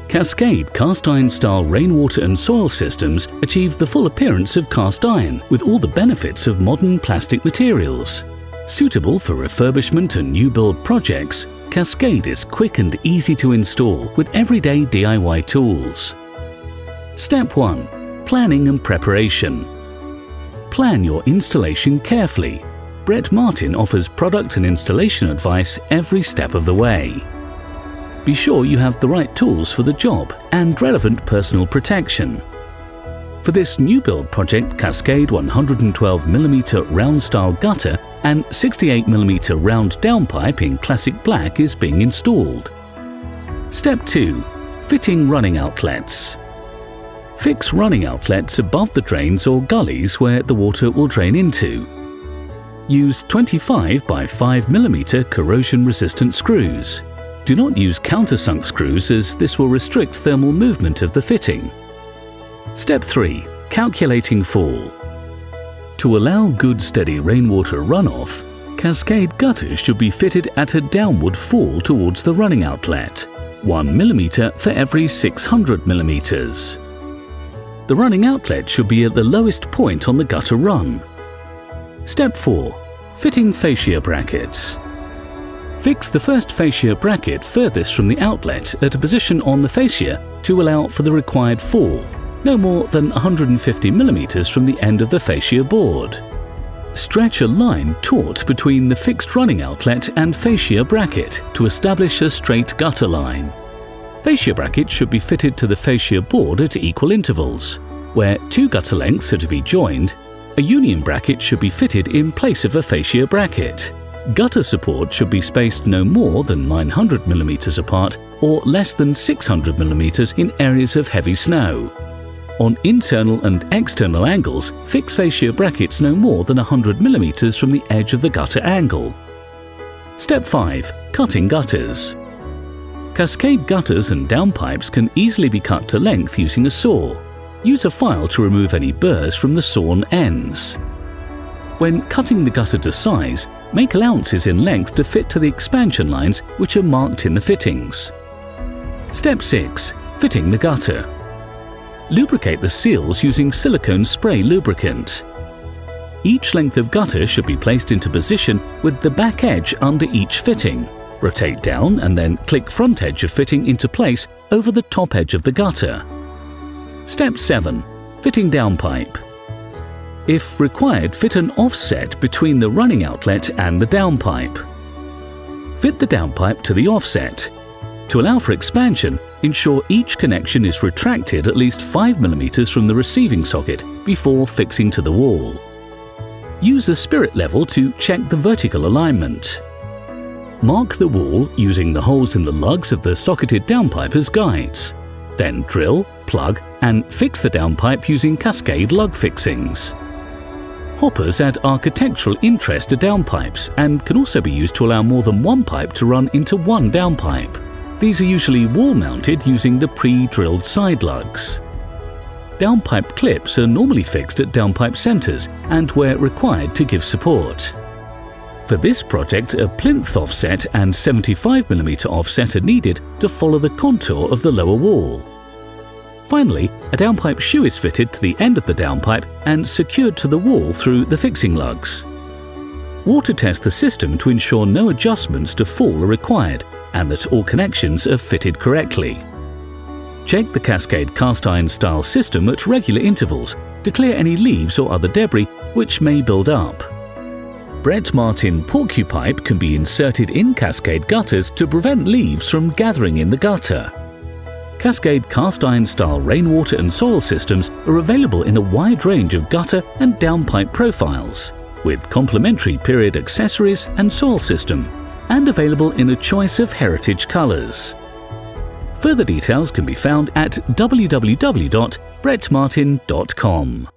Cascade cast iron style rainwater and soil systems achieve the full appearance of cast iron with all the benefits of modern plastic materials. Suitable for refurbishment and new build projects, Cascade is quick and easy to install with everyday DIY tools. Step 1. Planning and preparation. Plan your installation carefully. Brett Martin offers product and installation advice every step of the way. Be sure you have the right tools for the job and relevant personal protection. For this new build project, Cascade 112mm round style gutter and 68mm round downpipe in classic black is being installed. Step 2. Fitting running outlets. Fix running outlets above the drains or gullies where the water will drain into. Use 25 by 5mm corrosion-resistant screws. Do not use countersunk screws as this will restrict thermal movement of the fitting. Step 3. Calculating fall. To allow good steady rainwater runoff, Cascade gutters should be fitted at a downward fall towards the running outlet, 1mm for every 600mm. The running outlet should be at the lowest point on the gutter run. Step 4. Fitting fascia brackets. Fix the first fascia bracket furthest from the outlet at a position on the fascia to allow for the required fall, no more than 150mm from the end of the fascia board. Stretch a line taut between the fixed running outlet and fascia bracket to establish a straight gutter line. Fascia brackets should be fitted to the fascia board at equal intervals. Where two gutter lengths are to be joined, a union bracket should be fitted in place of a fascia bracket. Gutter support should be spaced no more than 900mm apart or less than 600mm in areas of heavy snow. On internal and external angles, fix fascia brackets no more than 100mm from the edge of the gutter angle. Step 5. Cutting gutters. Cascade gutters and downpipes can easily be cut to length using a saw. Use a file to remove any burrs from the sawn ends. When cutting the gutter to size, make allowances in length to fit to the expansion lines which are marked in the fittings. Step 6. Fitting the gutter. Lubricate the seals using silicone spray lubricant. Each length of gutter should be placed into position with the back edge under each fitting. Rotate down and then click front edge of fitting into place over the top edge of the gutter. Step 7. Fitting downpipe. If required, fit an offset between the running outlet and the downpipe. Fit the downpipe to the offset. To allow for expansion, ensure each connection is retracted at least 5mm from the receiving socket before fixing to the wall. Use a spirit level to check the vertical alignment. Mark the wall using the holes in the lugs of the socketed downpipe as guides. Then drill, plug and fix the downpipe using Cascade lug fixings. Hoppers add architectural interest to downpipes and can also be used to allow more than one pipe to run into one downpipe. These are usually wall-mounted using the pre-drilled side lugs. Downpipe clips are normally fixed at downpipe centres and where required to give support. For this project, a plinth offset and 75mm offset are needed to follow the contour of the lower wall. Finally, a downpipe shoe is fitted to the end of the downpipe and secured to the wall through the fixing lugs. Water test the system to ensure no adjustments to fall are required and that all connections are fitted correctly. Check the Cascade cast iron style system at regular intervals to clear any leaves or other debris which may build up. Brett Martin porcupipe can be inserted in Cascade gutters to prevent leaves from gathering in the gutter. Cascade cast iron style rainwater and soil systems are available in a wide range of gutter and downpipe profiles, with complementary period accessories and soil system, and available in a choice of heritage colours. Further details can be found at www.brettmartin.com.